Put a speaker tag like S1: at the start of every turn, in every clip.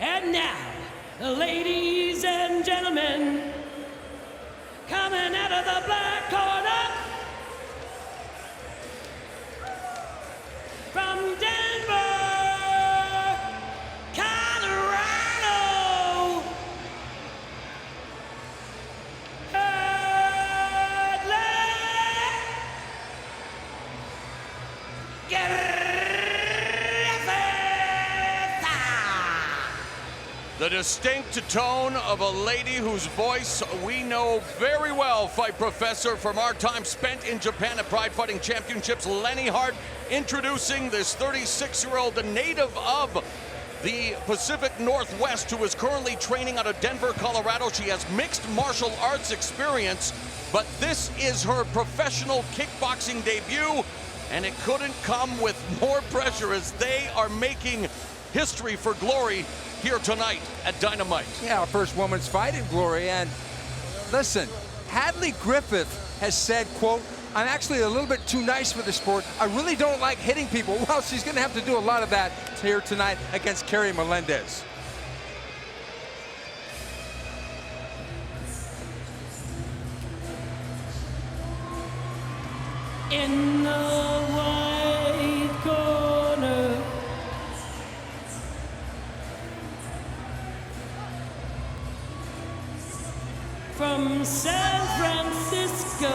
S1: And now, ladies and gentlemen, coming out of the black corner, from Denver, Colorado, Hadley,
S2: The distinct tone of a lady whose voice we know very well, Fight Professor, from our time spent in Japan at Pride Fighting Championships. Lenny Hart introducing this 36-year-old native of the Pacific Northwest who is currently training out of Denver, Colorado. She has mixed martial arts experience, but this is her professional kickboxing debut, and it couldn't come with more pressure as they are making history for Glory here tonight at Dynamite.
S3: Yeah, our first women's fight in Glory. And listen, Hadley Griffith has said, quote, I'm actually a little bit too nice for the sport. I really don't like hitting people. Well, she's going to have to do a lot of that here tonight against Taylor-Melendez.
S1: in the white corner. From San Francisco,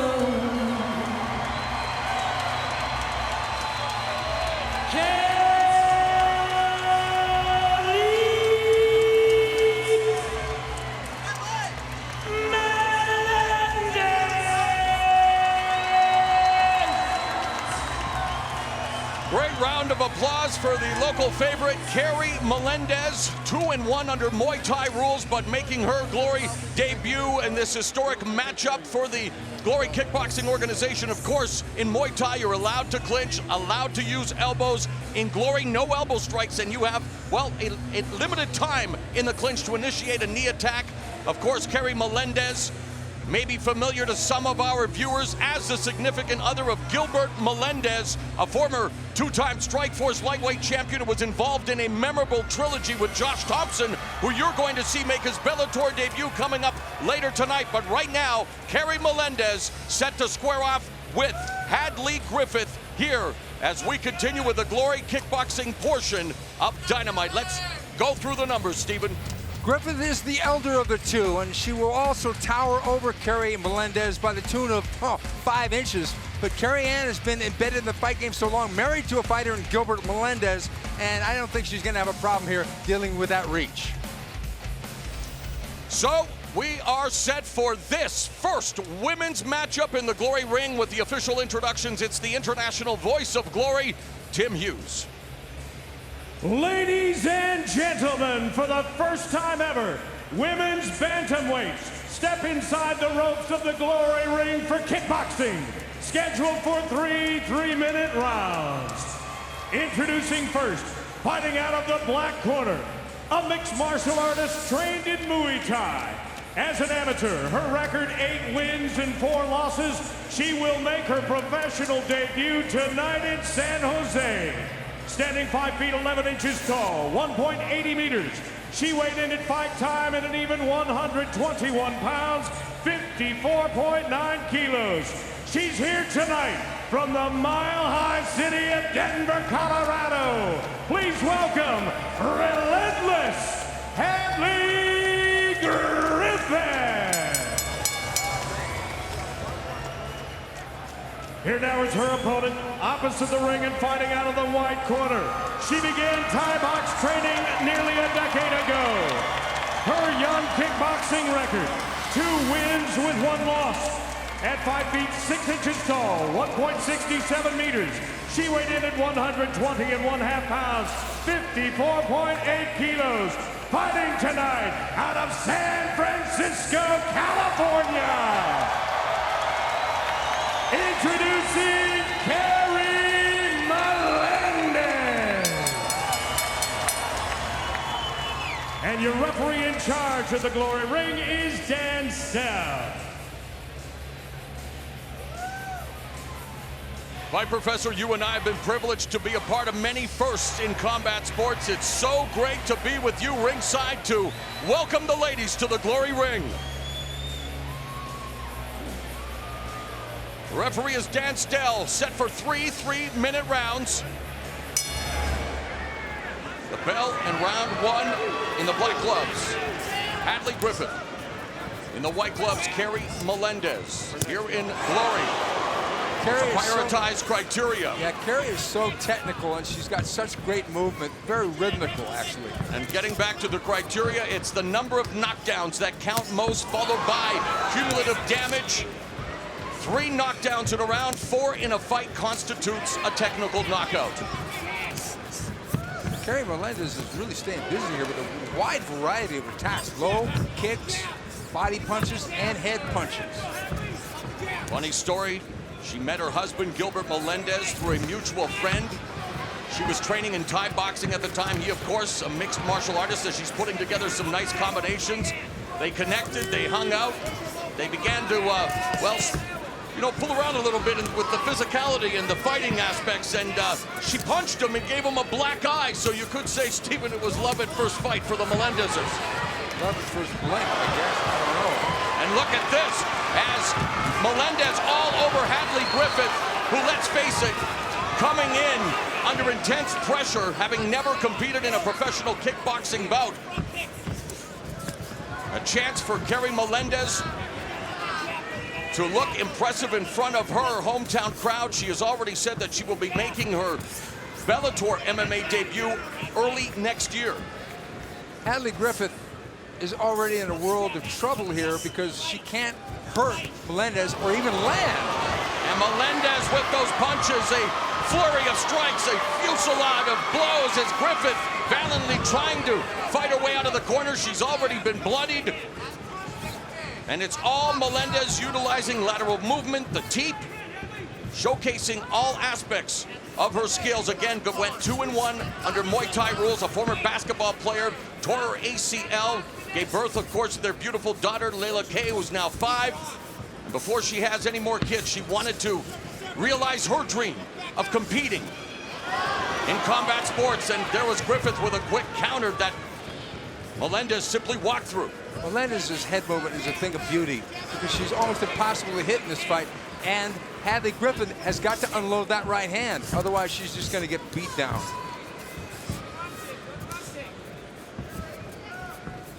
S1: Keri
S2: Great round of applause for the local favorite, Taylor-Melendez, 2-1 under Muay Thai rules, but making her Glory debut in this historic matchup for the Glory Kickboxing organization. Of course, in Muay Thai, you're allowed to clinch, allowed to use elbows. In Glory, no elbow strikes, and you have, well, a limited time in the clinch to initiate a knee attack. Of course, Taylor-Melendez may be familiar to some of our viewers as the significant other of Gilbert Melendez, a former two-time Strikeforce lightweight champion who was involved in a memorable trilogy with Josh Thompson, who you're going to see make his Bellator debut coming up later tonight. But right now, Taylor-Melendez set to square off with Hadley Griffith here as we continue with the Glory Kickboxing portion of Dynamite. Let's go through the numbers, Stephen.
S3: Griffith is the elder of the two, and she will also tower over Taylor-Melendez by the tune of 5 inches. But Keri Ann has been embedded in the fight game so long, married to a fighter in Gilbert Melendez, and I don't think she's going to have a problem here dealing with that reach.
S2: So we are set for this first women's matchup in the Glory ring with the official introductions. It's the international voice of Glory, Tim Hughes.
S4: Ladies and gentlemen, for the first time ever, women's bantamweights step inside the ropes of the Glory ring for kickboxing, scheduled for 3 3-minute rounds. Introducing first, fighting out of the black corner, a mixed martial artist trained in Muay Thai. As an amateur, her record 8 wins and 4 losses. She will make her professional debut tonight in San Jose. Standing 5 feet 11 inches tall, 1.80 meters. She weighed in at fight time at an even 121 pounds, 54.9 kilos. She's here tonight from the mile-high city of Denver, Colorado. Please welcome relentless Hadley Griffith. Here now is her opponent, opposite the ring and fighting out of the white corner. She began Thai box training nearly a decade ago. Her young kickboxing record, 2 wins with 1 loss. At 5 feet 6 inches tall, 1.67 meters, she weighed in at 120.5 pounds, 54.8 kilos. Fighting tonight out of San Francisco, California. Introducing Taylor-Melendez. And your referee in charge of the Glory ring is Dan South.
S2: My Professor, you and I have been privileged to be a part of many firsts in combat sports. It's so great to be with you ringside to welcome the ladies to the Glory Ring. The referee is Dan Stell, set for 3 3-minute rounds. The bell in round 1 in the black gloves, Hadley Griffith. In the white gloves, Keri Melendez. Here in Glory.
S3: Keri is
S2: prioritized criteria.
S3: Yeah, Keri is so technical, and she's got such great movement, very rhythmical, actually.
S2: And getting back to the criteria, it's the number of knockdowns that count most, followed by cumulative damage. 3 knockdowns in a round, 4 in a fight constitutes a technical knockout.
S3: Keri Melendez is really staying busy here with a wide variety of attacks. Low kicks, body punches, and head punches.
S2: Funny story, she met her husband, Gilbert Melendez, through a mutual friend. She was training in Thai boxing at the time. He, of course, a mixed martial artist, as she's putting together some nice combinations. They connected, they hung out. They began to, well, you know, pull around a little bit with the physicality and the fighting aspects, and she punched him and gave him a black eye, so you could say, Stephen, it was love at first fight for the Melendezes.
S3: Love at first blink, I guess, I don't know.
S2: And look at this, as Melendez all over Hadley Griffith, who, let's face it, coming in under intense pressure, having never competed in a professional kickboxing bout. A chance for Keri Melendez to look impressive in front of her hometown crowd. She has already said that she will be making her Bellator MMA debut early next year.
S3: Hadley Griffith is already in a world of trouble here because she can't hurt Melendez or even land.
S2: And Melendez with those punches, a flurry of strikes, a fusillade of blows as Griffith valiantly trying to fight her way out of the corner. She's already been bloodied. And it's all Melendez utilizing lateral movement, the teep, showcasing all aspects of her skills. Again, went 2-1 under Muay Thai rules. A former basketball player, tore her ACL, gave birth, of course, to their beautiful daughter, Layla Kay, who's now 5. And before she has any more kids, she wanted to realize her dream of competing in combat sports. And there was Griffith with a quick counter that Melendez simply walked through.
S3: Melendez's head movement is a thing of beauty because she's almost impossible to hit in this fight. And Hadley Griffith has got to unload that right hand. Otherwise, she's just going to get beat down.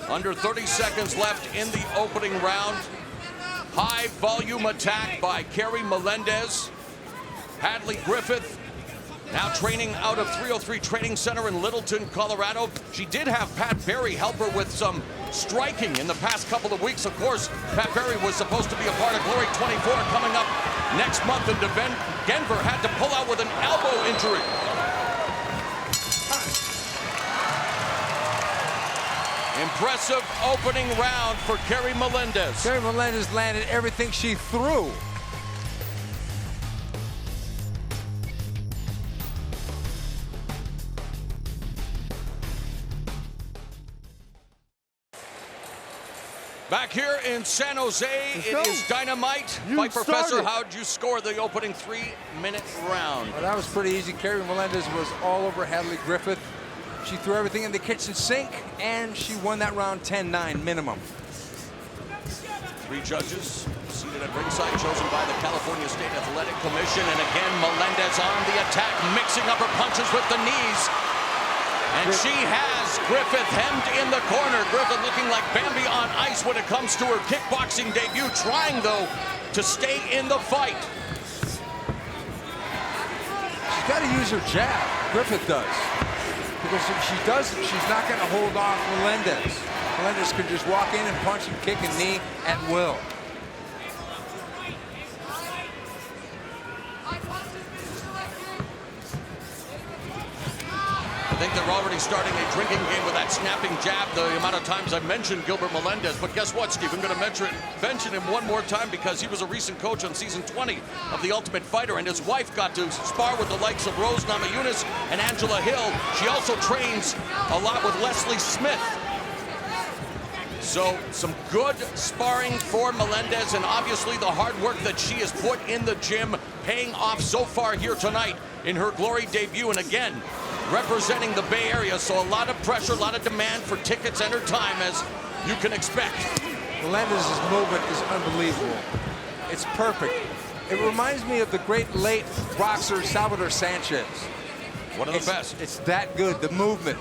S2: Under 30 seconds left in the opening round. High volume attack by Keri Melendez. Hadley Griffith now training out of 303 Training Center in Littleton, Colorado. She did have Pat Barry help her with some striking in the past couple of weeks. Of course, Pat Barry was supposed to be a part of Glory 24 coming up next month in Denver. Had to pull out with an elbow injury. Impressive opening round for Keri Melendez.
S3: Keri Melendez landed everything she threw.
S2: Back here in San Jose, it is dynamite. Mike Professor, how'd you score the opening 3-minute round?
S3: Well, that was pretty easy. Keri Melendez was all over Hadley Griffith. She threw everything in the kitchen sink, and she won that round 10-9 minimum.
S2: 3 judges seated at ringside, chosen by the California State Athletic Commission. And again, Melendez on the attack, mixing up her punches with the knees. And she has Griffith hemmed in the corner. Griffith looking like Bambi on ice when it comes to her kickboxing debut, trying, though, to stay in the fight.
S3: She's got to use her jab. Griffith does. Because if she doesn't, she's not going to hold off Melendez. Melendez could just walk in and punch and kick and knee at will.
S2: I think they're already starting a drinking game with that snapping jab, the amount of times I mentioned Gilbert Melendez. But guess what, Steve? I'm going to mention him one more time because he was a recent coach on season 20 of The Ultimate Fighter, and his wife got to spar with the likes of Rose Namajunas and Angela Hill. She also trains a lot with Leslie Smith. So some good sparring for Melendez, and obviously the hard work that she has put in the gym paying off so far here tonight in her Glory debut. And again, representing the Bay Area, so a lot of pressure, a lot of demand for tickets and her time, as you can expect.
S3: Melendez's movement is unbelievable. It's perfect. It reminds me of the great late boxer Salvador Sanchez.
S2: One of the best.
S3: It's that good, the movement.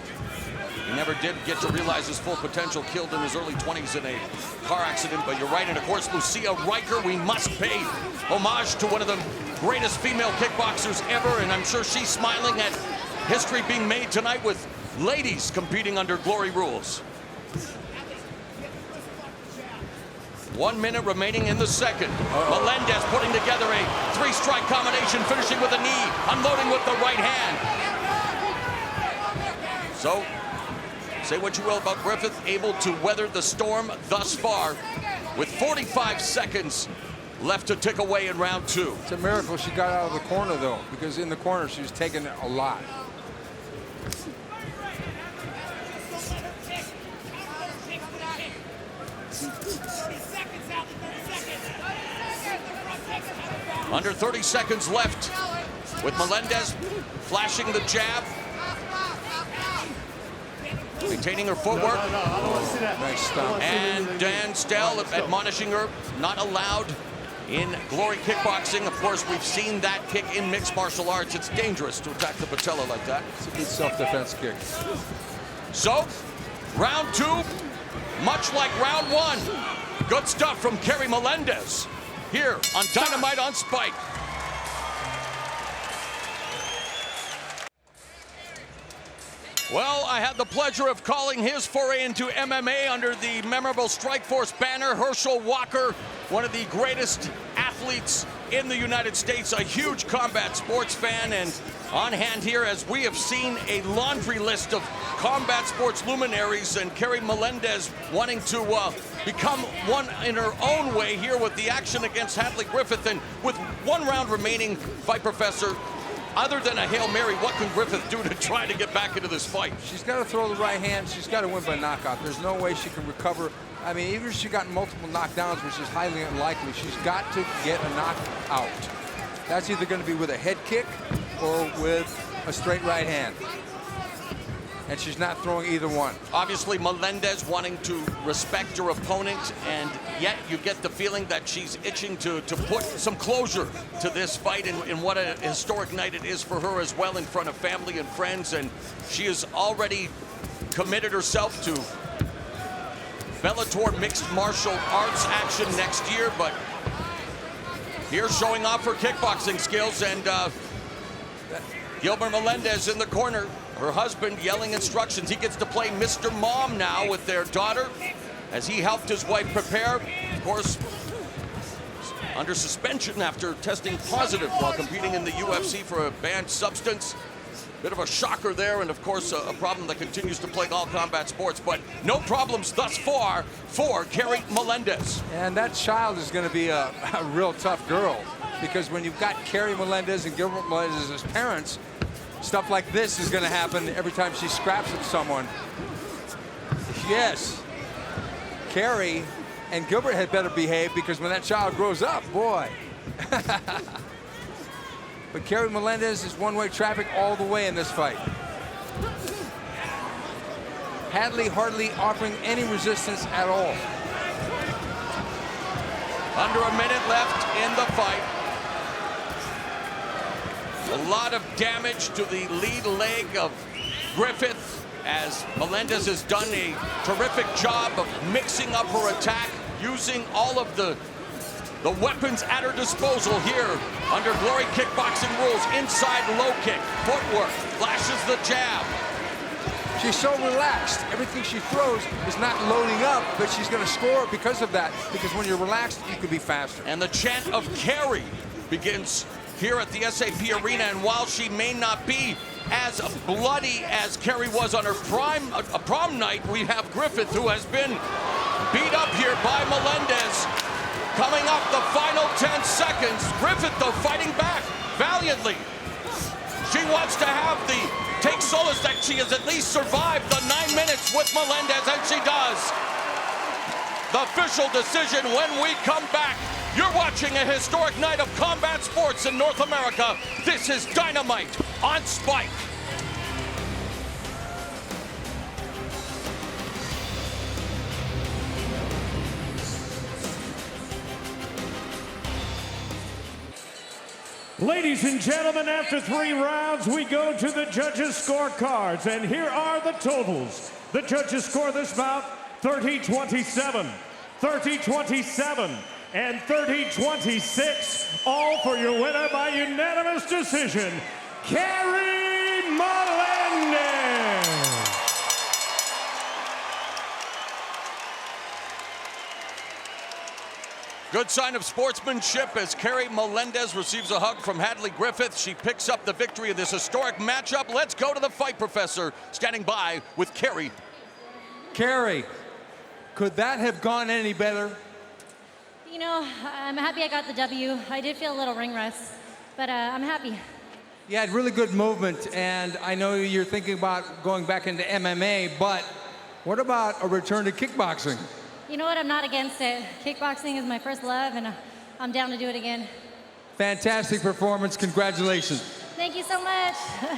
S2: He never did get to realize his full potential, killed in his early 20s in a car accident, but you're right. And of course, Lucia Riker, we must pay homage to one of the greatest female kickboxers ever, and I'm sure she's smiling at history being made tonight with ladies competing under Glory rules. 1 minute remaining in the second. Melendez putting together a three-strike combination, finishing with a knee, unloading with the right hand. So, say what you will about Griffith, able to weather the storm thus far with 45 seconds left to tick away in round 2.
S3: It's a miracle she got out of the corner, though, because in the corner she was taking a lot.
S2: Under 30 seconds left with Melendez flashing the jab, maintaining her footwork.
S3: Nice stop.
S2: And Dan Stell admonishing her, not allowed in Glory kickboxing. Of course, we've seen that kick in mixed martial arts. It's dangerous to attack the patella like that.
S3: It's a good self-defense kick.
S2: So, round 2, much like round 1. Good stuff from Keri Melendez here on Dynamite on Spike. Well, I had the pleasure of calling his foray into MMA under the memorable Strikeforce banner. Herschel Walker, one of the greatest athletes in the United States, a huge combat sports fan, and on hand here, as we have seen a laundry list of combat sports luminaries, and Keri Melendez wanting to become one in her own way here with the action against Hadley Griffith. And with 1 round remaining, Fight Professor, other than a Hail Mary, what can Griffith do to try to get back into this fight?
S3: She's got to throw the right hand. She's got to win by knockout. There's no way she can recover. I mean, even if she got multiple knockdowns, which is highly unlikely, she's got to get a knockout. That's either going to be with a head kick or with a straight right hand. And she's not throwing either one.
S2: Obviously, Melendez wanting to respect her opponent, and yet you get the feeling that she's itching to put some closure to this fight, and what a historic night it is for her as well, in front of family and friends. And she has already committed herself to Bellator mixed martial arts action next year, but here showing off her kickboxing skills. And Gilbert Melendez in the corner, her husband yelling instructions. He gets to play Mr. Mom now with their daughter as he helped his wife prepare. Of course, under suspension after testing positive while competing in the UFC for a banned substance. Bit of a shocker there, and of course a problem that continues to plague all combat sports, but no problems thus far for Keri Melendez.
S3: And that child is going to be a real tough girl, because when you've got Keri Melendez and Gilbert Melendez as parents, stuff like this is going to happen every time she scraps with someone. Yes, Keri and Gilbert had better behave, because when that child grows up, boy. But Keri Melendez is one-way traffic all the way in this fight. Hadley hardly offering any resistance at all.
S2: Under a minute left in the fight. A lot of damage to the lead leg of Griffith, as Melendez has done a terrific job of mixing up her attack, using all of the weapons at her disposal here under Glory kickboxing rules. Inside low kick, footwork, flashes the jab.
S3: She's so relaxed. Everything she throws is not loading up, but she's going to score because of that, because when you're relaxed, you can be faster.
S2: And the chant of Keri begins here at the SAP Arena, and while she may not be as bloody as Keri was on her prom night, we have Griffith, who has been beat up here by Melendez. Coming up, the final 10 seconds. Griffith, though, fighting back valiantly. She wants to take solace that she has at least survived the 9 minutes with Melendez, and she does. the official decision when we come back. You're watching a historic night of combat sports in North America. This is Dynamite on Spike.
S4: Ladies and gentlemen, after 3 rounds, we go to the judges' scorecards, and here are the totals. The judges score this bout 30-27, 30-27, and 30-26, all for your winner by unanimous decision, Keri Melendez.
S2: Good sign of sportsmanship as Keri Melendez receives a hug from Hadley Griffith. She picks up the victory of this historic matchup. Let's go to the fight professor, standing by with Keri.
S3: Keri, could that have gone any better?
S5: You know, I'm happy I got the W. I did feel a little ring rust, but I'm happy.
S3: You had really good movement, and I know you're thinking about going back into MMA, but what about a return to kickboxing?
S5: You know what? I'm not against it. Kickboxing is my first love, and I'm down to do it again.
S3: Fantastic performance. Congratulations.
S5: Thank you so much.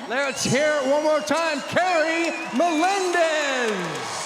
S3: Let's hear it one more time. Keri Melendez.